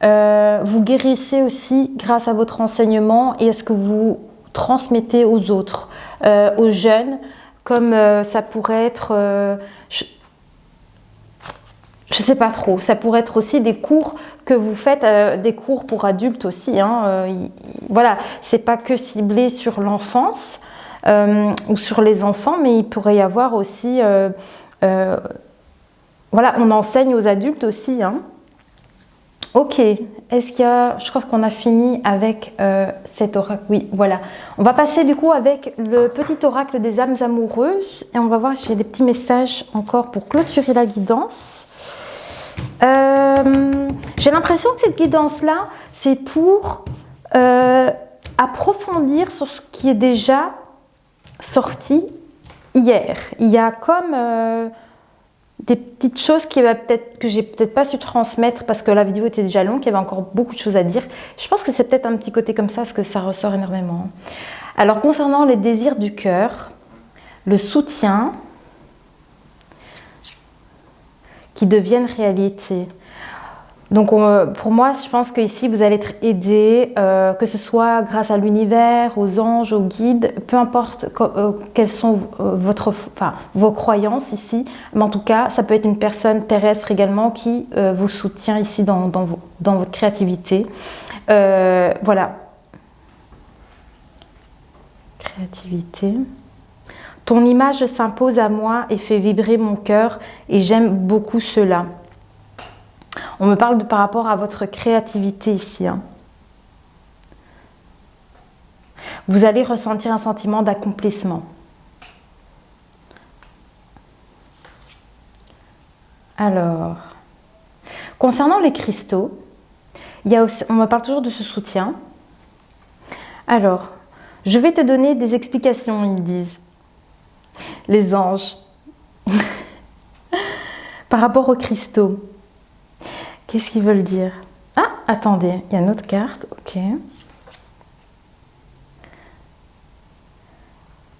Vous guérissez aussi grâce à votre enseignement et à ce que vous transmettez aux autres, aux jeunes, comme ça pourrait être, je sais pas trop, ça pourrait être aussi des cours que vous faites, des cours pour adultes aussi. Hein, voilà, c'est pas que ciblé sur l'enfance ou sur les enfants, mais il pourrait y avoir aussi, voilà, on enseigne aux adultes aussi. Hein. Ok, est-ce qu'il y a... Je crois qu'on a fini avec cet oracle. Oui, voilà. On va passer du coup avec le petit oracle des âmes amoureuses. Et on va voir si j'ai des petits messages encore pour clôturer la guidance. J'ai l'impression que cette guidance-là, c'est pour approfondir sur ce qui est déjà sorti hier. Il y a comme... des petites choses que j'ai peut-être pas su transmettre parce que la vidéo était déjà longue, il y avait encore beaucoup de choses à dire. Je pense que c'est peut-être un petit côté comme ça parce que ça ressort énormément. Alors concernant les désirs du cœur, le soutien qui deviennent réalité. Donc pour moi, je pense qu'ici, vous allez être aidé, que ce soit grâce à l'univers, aux anges, aux guides, peu importe quelles sont vos croyances ici, mais en tout cas, ça peut être une personne terrestre également qui vous soutient ici dans votre créativité. Voilà. Créativité. Ton image s'impose à moi et fait vibrer mon cœur et j'aime beaucoup cela. On me parle par rapport à votre créativité ici. Hein. Vous allez ressentir un sentiment d'accomplissement. Alors, concernant les cristaux, on me parle toujours de ce soutien. Alors, je vais te donner des explications, ils disent. Les anges. Par rapport aux cristaux. Qu'est-ce qu'ils veulent dire? Ah, attendez, il y a une autre carte, ok.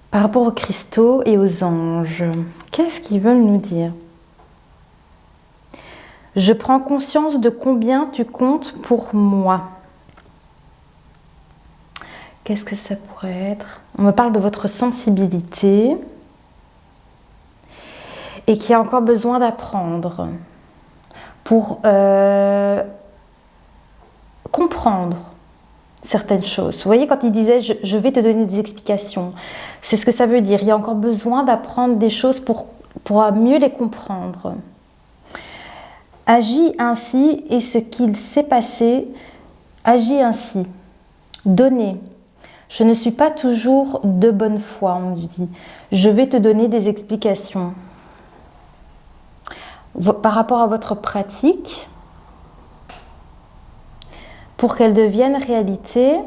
Par rapport aux cristaux et aux anges, qu'est-ce qu'ils veulent nous dire? Je prends conscience de combien tu comptes pour moi. Qu'est-ce que ça pourrait être? On me parle de votre sensibilité et qu'il y a encore besoin d'apprendre pour comprendre certaines choses. Vous voyez, quand il disait je vais te donner des explications, c'est ce que ça veut dire. Il y a encore besoin d'apprendre des choses pour mieux les comprendre. Agis ainsi et ce qu'il s'est passé, agis ainsi. Donnez. Je ne suis pas toujours de bonne foi, on lui dit. Je vais te donner des explications. Par rapport à votre pratique, pour qu'elle devienne réalité,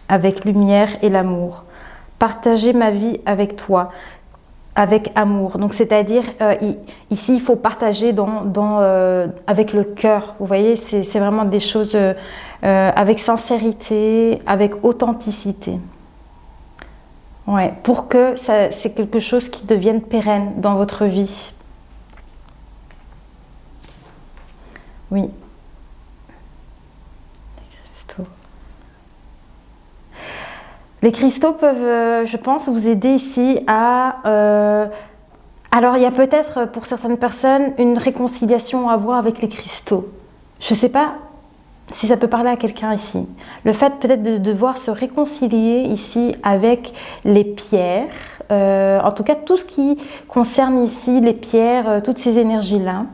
avec lumière et l'amour. Partager ma vie avec toi, avec amour. Donc c'est-à-dire, ici, il faut partager avec le cœur. Vous voyez, c'est vraiment des choses avec sincérité, avec authenticité. Ouais, pour que c'est quelque chose qui devienne pérenne dans votre vie. Oui. Les cristaux. Les cristaux peuvent, je pense, vous aider ici à... alors, il y a peut-être pour certaines personnes une réconciliation à avoir avec les cristaux. Je ne sais pas si ça peut parler à quelqu'un ici. Le fait peut-être de devoir se réconcilier ici avec les pierres, en tout cas tout ce qui concerne ici les pierres, toutes ces énergies-là.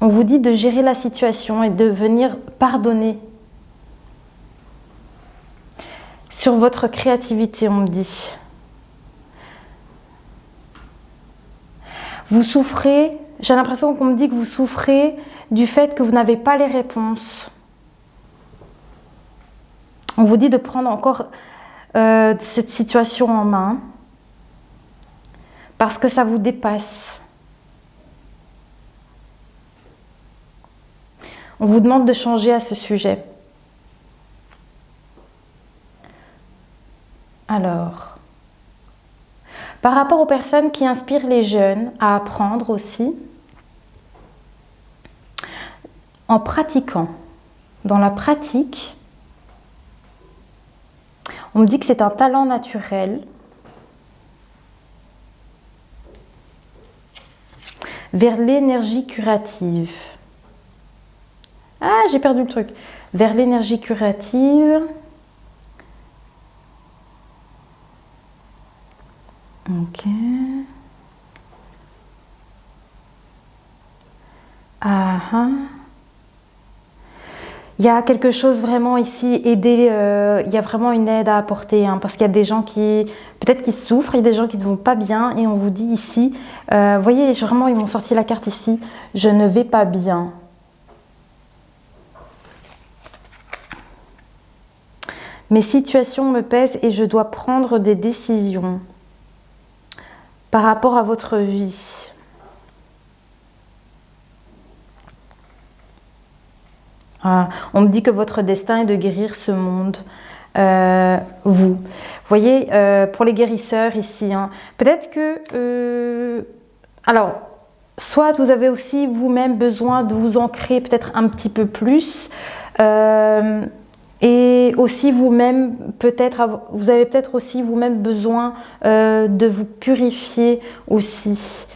On vous dit de gérer la situation et de venir pardonner. Sur votre créativité, on me dit. Vous souffrez, j'ai l'impression qu'on me dit que vous souffrez du fait que vous n'avez pas les réponses. On vous dit de prendre encore cette situation en main parce que ça vous dépasse. On vous demande de changer à ce sujet. Alors, par rapport aux personnes qui inspirent les jeunes à apprendre aussi, en pratiquant, dans la pratique, on me dit que c'est un talent naturel vers l'énergie curative. Ah, j'ai perdu le truc. Vers l'énergie curative. Ok. Ah, ah. Il y a quelque chose vraiment ici, aider, il y a vraiment une aide à apporter, hein, parce qu'il y a des gens qui, peut-être qui souffrent, il y a des gens qui ne vont pas bien, et on vous dit ici, vous voyez, vraiment, ils m'ont sorti la carte ici, je ne vais pas bien. Mes situations me pèsent et je dois prendre des décisions par rapport à votre vie. Ah, on me dit que votre destin est de guérir ce monde vous. Vous voyez, pour les guérisseurs ici, hein, peut-être que... alors, soit vous avez aussi vous-même besoin de vous ancrer peut-être un petit peu plus. Et aussi vous-même, peut-être, vous avez peut-être aussi vous-même besoin de vous purifier aussi.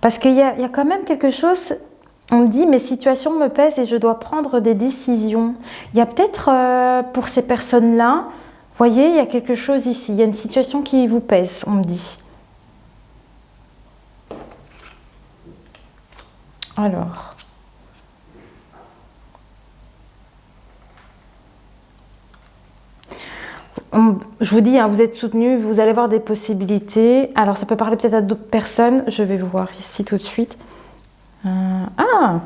Parce qu'il y a quand même quelque chose, on me dit, mes situations me pèsent et je dois prendre des décisions. Il y a peut-être, pour ces personnes-là, vous voyez, il y a quelque chose ici, il y a une situation qui vous pèse, on me dit. Alors... je vous dis, hein, vous êtes soutenu, vous allez avoir des possibilités. Alors, ça peut parler peut-être à d'autres personnes. Je vais vous voir ici tout de suite. Ah!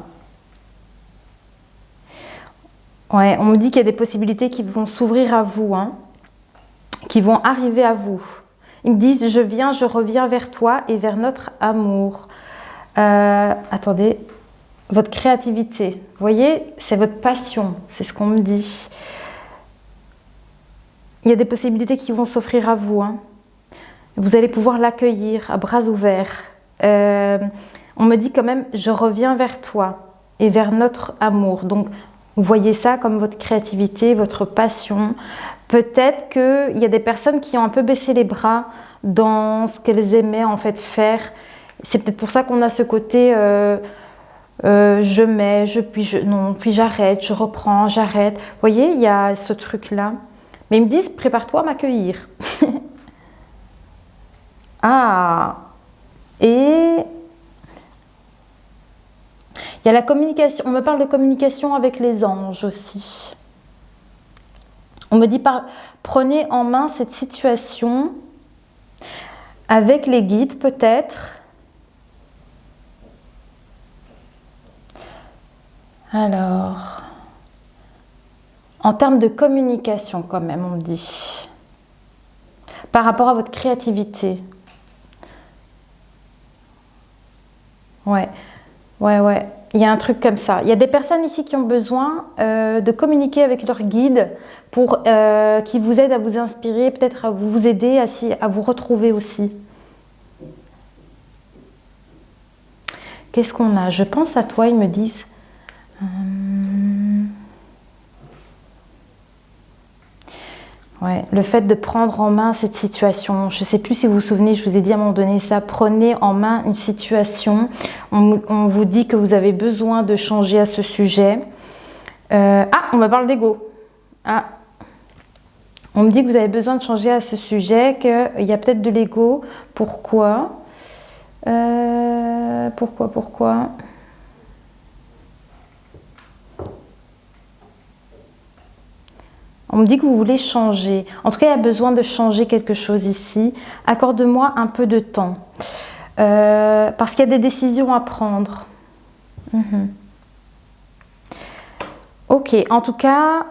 Ouais, on me dit qu'il y a des possibilités qui vont s'ouvrir à vous, hein, qui vont arriver à vous. Ils me disent, je reviens vers toi et vers notre amour. Attendez, votre créativité. Vous voyez, c'est votre passion, c'est ce qu'on me dit. Il y a des possibilités qui vont s'offrir à vous. Hein. Vous allez pouvoir l'accueillir à bras ouverts. On me dit quand même, je reviens vers toi et vers notre amour. Donc, vous voyez ça comme votre créativité, votre passion. Peut-être qu'il y a des personnes qui ont un peu baissé les bras dans ce qu'elles aimaient en fait faire. C'est peut-être pour ça qu'on a ce côté je mets, non, puis j'arrête, je reprends, j'arrête. Vous voyez, il y a ce truc-là. Mais ils me disent, prépare-toi à m'accueillir. Ah, et il y a la communication. On me parle de communication avec les anges aussi. On me dit, prenez en main cette situation avec les guides peut-être. Alors... en termes de communication, quand même, on me dit. Par rapport à votre créativité. Ouais, ouais. Il y a un truc comme ça. Il y a des personnes ici qui ont besoin de communiquer avec leur guide pour qui vous aident à vous inspirer, peut-être à vous aider à vous retrouver aussi. Qu'est-ce qu'on a? Je pense à toi, ils me disent. Ouais, le fait de prendre en main cette situation, je ne sais plus si vous vous souvenez, je vous ai dit à un moment donné ça, prenez en main une situation, on vous dit que vous avez besoin de changer à ce sujet. On me parle d'ego. On me dit que vous avez besoin de changer à ce sujet, qu'il y a peut-être de l'ego. Pourquoi? Pourquoi? On me dit que vous voulez changer. En tout cas, il y a besoin de changer quelque chose ici. Accorde-moi un peu de temps. Parce qu'il y a des décisions à prendre. Ok, en tout cas,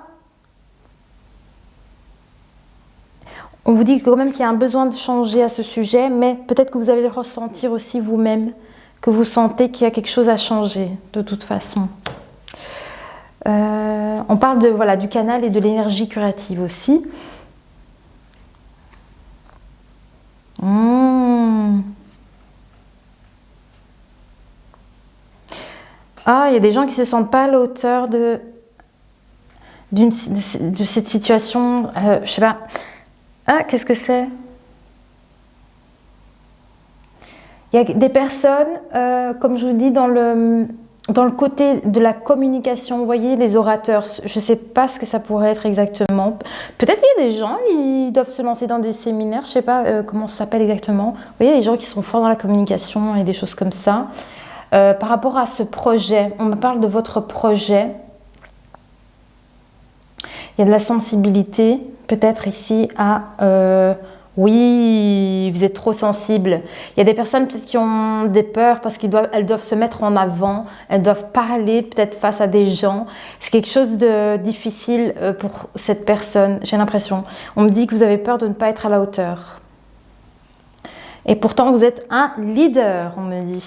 on vous dit quand même qu'il y a un besoin de changer à ce sujet, mais peut-être que vous allez le ressentir aussi vous-même, que vous sentez qu'il y a quelque chose à changer, de toute façon. On parle de, voilà, du canal et de l'énergie curative aussi. Ah, il y a des gens qui ne se sentent pas à la hauteur de cette situation. Je sais pas. Ah, qu'est-ce que c'est? Il y a des personnes, comme je vous dis, dans le côté de la communication, vous voyez, les orateurs, je ne sais pas ce que ça pourrait être exactement. Peut-être qu'il y a des gens, ils doivent se lancer dans des séminaires, je ne sais pas comment ça s'appelle exactement. Vous voyez, des gens qui sont forts dans la communication et des choses comme ça. Par rapport à ce projet, on me parle de votre projet. Il y a de la sensibilité, peut-être ici, oui, vous êtes trop sensible. Il y a des personnes peut-être qui ont des peurs parce qu'elles doivent se mettre en avant, elles doivent parler peut-être face à des gens. C'est quelque chose de difficile pour cette personne, j'ai l'impression. On me dit que vous avez peur de ne pas être à la hauteur. Et pourtant, vous êtes un leader, on me dit.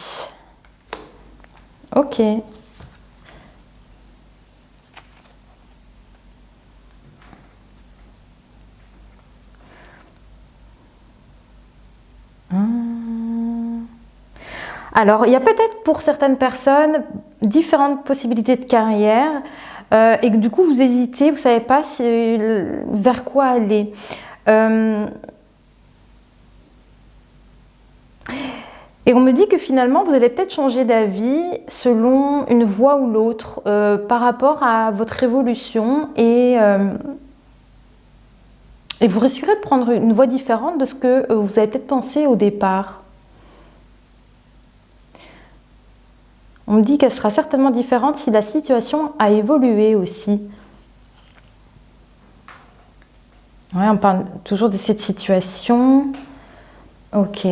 Ok. Alors, il y a peut-être pour certaines personnes différentes possibilités de carrière et que du coup vous hésitez, vous ne savez pas vers quoi aller. Et on me dit que finalement vous allez peut-être changer d'avis selon une voie ou l'autre par rapport à votre évolution et vous risquerez de prendre une voie différente de ce que vous avez peut-être pensé au départ. On me dit qu'elle sera certainement différente si la situation a évolué aussi. Ouais, on parle toujours de cette situation. Ok.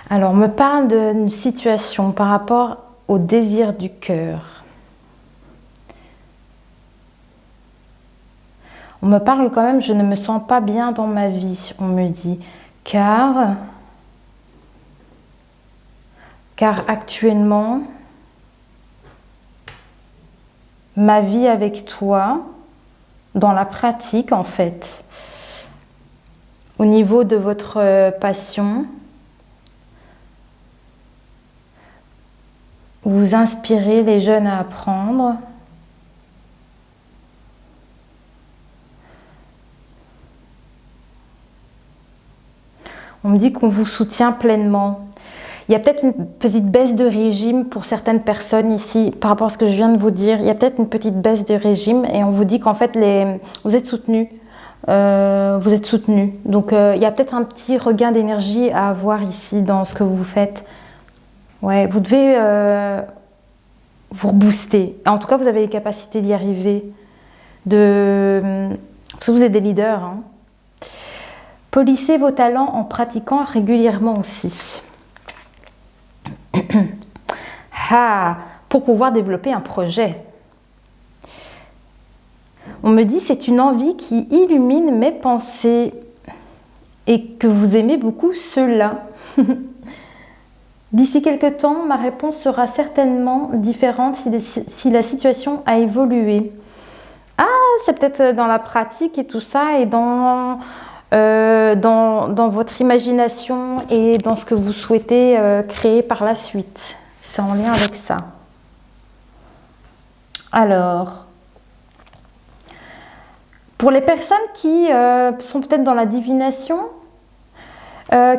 Alors, on me parle d'une situation par rapport au désir du cœur. On me parle quand même, je ne me sens pas bien dans ma vie, on me dit, car actuellement, ma vie avec toi, dans la pratique en fait, au niveau de votre passion, vous inspirez les jeunes à apprendre. On me dit qu'on vous soutient pleinement. Il y a peut-être une petite baisse de régime pour certaines personnes ici, par rapport à ce que je viens de vous dire. Il y a peut-être une petite baisse de régime et on vous dit qu'en fait, vous êtes soutenus. Vous êtes soutenus. Donc, il y a peut-être un petit regain d'énergie à avoir ici dans ce que vous faites. Ouais, vous devez vous rebooster. En tout cas, vous avez les capacités d'y arriver. Parce que vous êtes des leaders. Hein. Polissez vos talents en pratiquant régulièrement aussi. Pour pouvoir développer un projet. On me dit c'est une envie qui illumine mes pensées et que vous aimez beaucoup cela. D'ici quelques temps, ma réponse sera certainement différente si la situation a évolué. Ah, c'est peut-être dans la pratique et tout ça et dans votre imagination et dans ce que vous souhaitez créer par la suite. C'est en lien avec ça. Alors, pour les personnes qui sont peut-être dans la divination,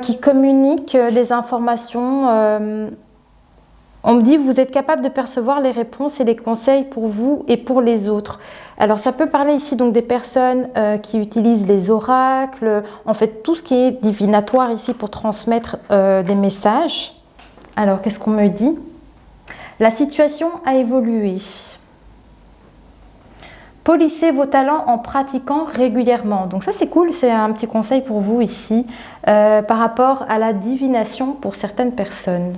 qui communiquent des informations, on me dit que vous êtes capable de percevoir les réponses et les conseils pour vous et pour les autres. Alors ça peut parler ici donc des personnes qui utilisent les oracles, en fait tout ce qui est divinatoire ici pour transmettre des messages. Alors qu'est-ce qu'on me dit? La situation a évolué. Polissez vos talents en pratiquant régulièrement. Donc ça c'est cool, c'est un petit conseil pour vous ici par rapport à la divination pour certaines personnes.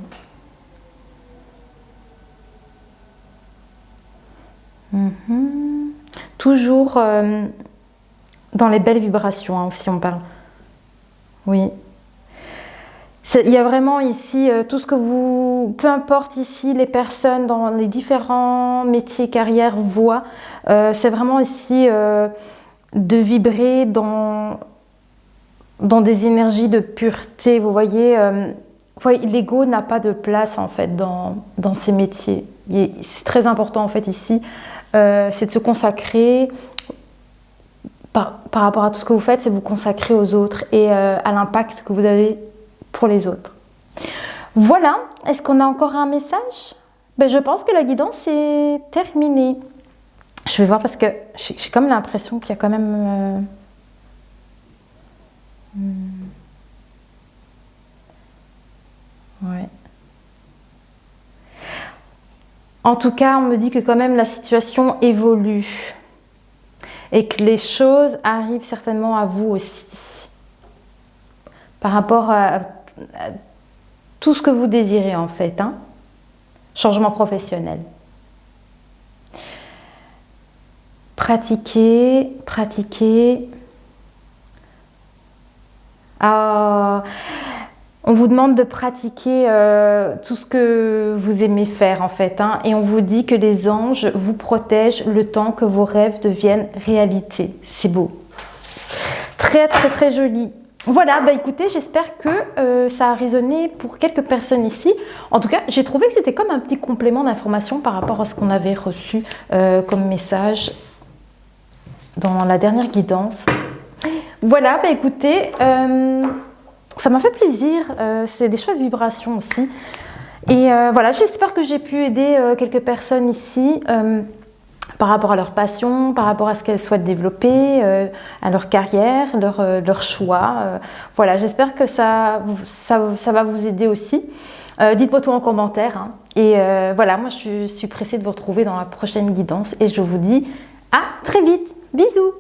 Toujours dans les belles vibrations hein, aussi on parle. Oui. Il y a vraiment ici tout ce que vous, peu importe ici les personnes dans les différents métiers, carrières, voies, c'est vraiment ici de vibrer dans des énergies de pureté. Vous voyez, l'ego n'a pas de place en fait dans ces métiers. C'est très important en fait ici, c'est de se consacrer par rapport à tout ce que vous faites, c'est vous consacrer aux autres et à l'impact que vous avez pour les autres. Voilà, est-ce qu'on a encore un message? Je pense que la guidance est terminée. Je vais voir parce que j'ai comme l'impression qu'il y a quand même... Ouais. En tout cas, on me dit que quand même la situation évolue et que les choses arrivent certainement à vous aussi. par rapport à tout ce que vous désirez en fait, hein. Changement professionnel. Pratiquer, pratiquer. On vous demande de pratiquer tout ce que vous aimez faire en fait, hein, et on vous dit que les anges vous protègent le temps que vos rêves deviennent réalité. C'est beau. Très très très joli. Voilà, bah écoutez, j'espère que ça a résonné pour quelques personnes ici. En tout cas, j'ai trouvé que c'était comme un petit complément d'information par rapport à ce qu'on avait reçu comme message dans la dernière guidance. Voilà, bah écoutez, ça m'a fait plaisir. C'est des chouettes vibrations aussi. Et voilà, j'espère que j'ai pu aider quelques personnes ici par rapport à leur passion, par rapport à ce qu'elles souhaitent développer, à leur carrière, leur choix. Voilà, j'espère que ça va vous aider aussi. Dites-moi tout en commentaire, hein. Et voilà, moi je suis pressée de vous retrouver dans la prochaine guidance et je vous dis à très vite. Bisous!